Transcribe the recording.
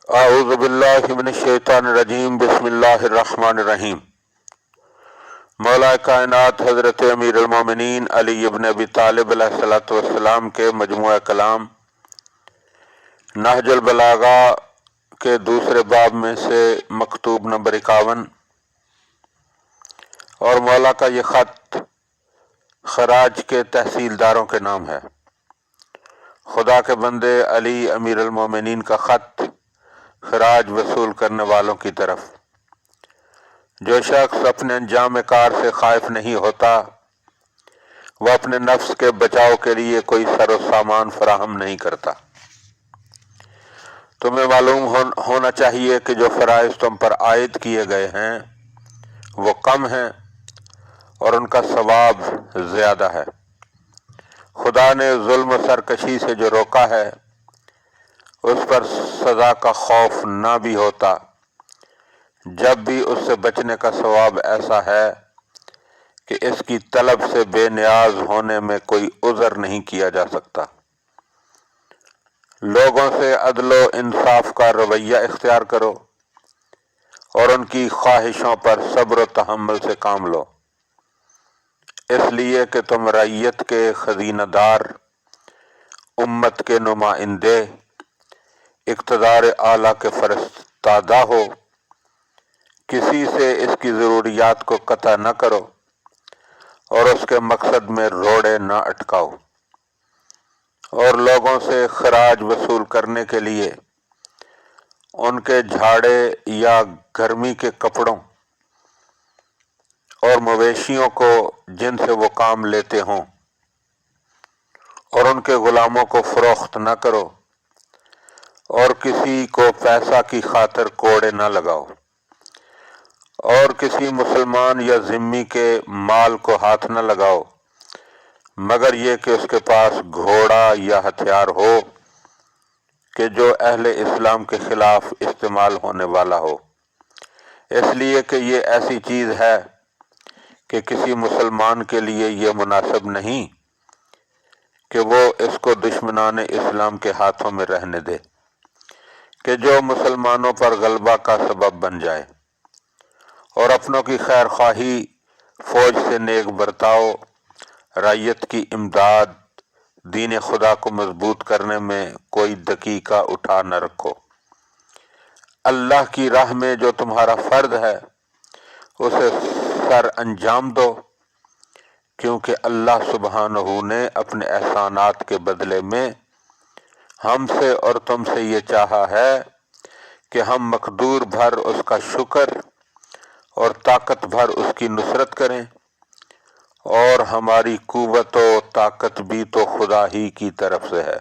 اعوذ باللہ من الشیطان الرجیم، بسم اللہ الرحمن الرحیم۔ مولا کائنات حضرت امیر المومنین علی ابن ابی طالب علیہ الصلوۃ والسلام کے مجموعہ کلام نہج البلاغہ کے دوسرے باب میں سے مکتوب نمبر 51، اور مولا کا یہ خط خراج کے تحصیلداروں کے نام ہے۔ خدا کے بندے علی امیر المومنین کا خط خراج وصول کرنے والوں کی طرف۔ جو شخص اپنے انجام کار سے خائف نہیں ہوتا، وہ اپنے نفس کے بچاؤ کے لیے کوئی سر و سامان فراہم نہیں کرتا۔ تمہیں معلوم ہونا چاہیے کہ جو فرائض تم پر عائد کیے گئے ہیں وہ کم ہیں اور ان کا ثواب زیادہ ہے۔ خدا نے ظلم و سرکشی سے جو روکا ہے، اس پر سزا کا خوف نہ بھی ہوتا، جب بھی اس سے بچنے کا ثواب ایسا ہے کہ اس کی طلب سے بے نیاز ہونے میں کوئی عذر نہیں کیا جا سکتا۔ لوگوں سے عدل و انصاف کا رویہ اختیار کرو اور ان کی خواہشوں پر صبر و تحمل سے کام لو، اس لیے کہ تم رعیت کے خزینہ دار، امت کے نمائندے، اقتدار اعلیٰ کے فرستادہ ہو۔ کسی سے اس کی ضروریات کو قطع نہ کرو اور اس کے مقصد میں روڑے نہ اٹکاؤ، اور لوگوں سے خراج وصول کرنے کے لیے ان کے جھاڑے یا گرمی کے کپڑوں اور مویشیوں کو جن سے وہ کام لیتے ہوں اور ان کے غلاموں کو فروخت نہ کرو، اور کسی کو پیسہ کی خاطر کوڑے نہ لگاؤ، اور کسی مسلمان یا ذمی کے مال کو ہاتھ نہ لگاؤ مگر یہ کہ اس کے پاس گھوڑا یا ہتھیار ہو کہ جو اہل اسلام کے خلاف استعمال ہونے والا ہو، اس لیے کہ یہ ایسی چیز ہے کہ کسی مسلمان کے لیے یہ مناسب نہیں کہ وہ اس کو دشمنان اسلام کے ہاتھوں میں رہنے دے، کہ جو مسلمانوں پر غلبہ کا سبب بن جائے، اور اپنوں کی خیر خواہی، فوج سے نیک برتاؤ، رعیت کی امداد، دین خدا کو مضبوط کرنے میں کوئی دقیقہ اٹھا نہ رکھو۔ اللہ کی راہ میں جو تمہارا فرض ہے اسے سر انجام دو، کیونکہ اللہ سبحانہ نے اپنے احسانات کے بدلے میں ہم سے اور تم سے یہ چاہا ہے کہ ہم مقدور بھر اس کا شکر اور طاقت بھر اس کی نصرت کریں، اور ہماری قوت و طاقت بھی تو خدا ہی کی طرف سے ہے۔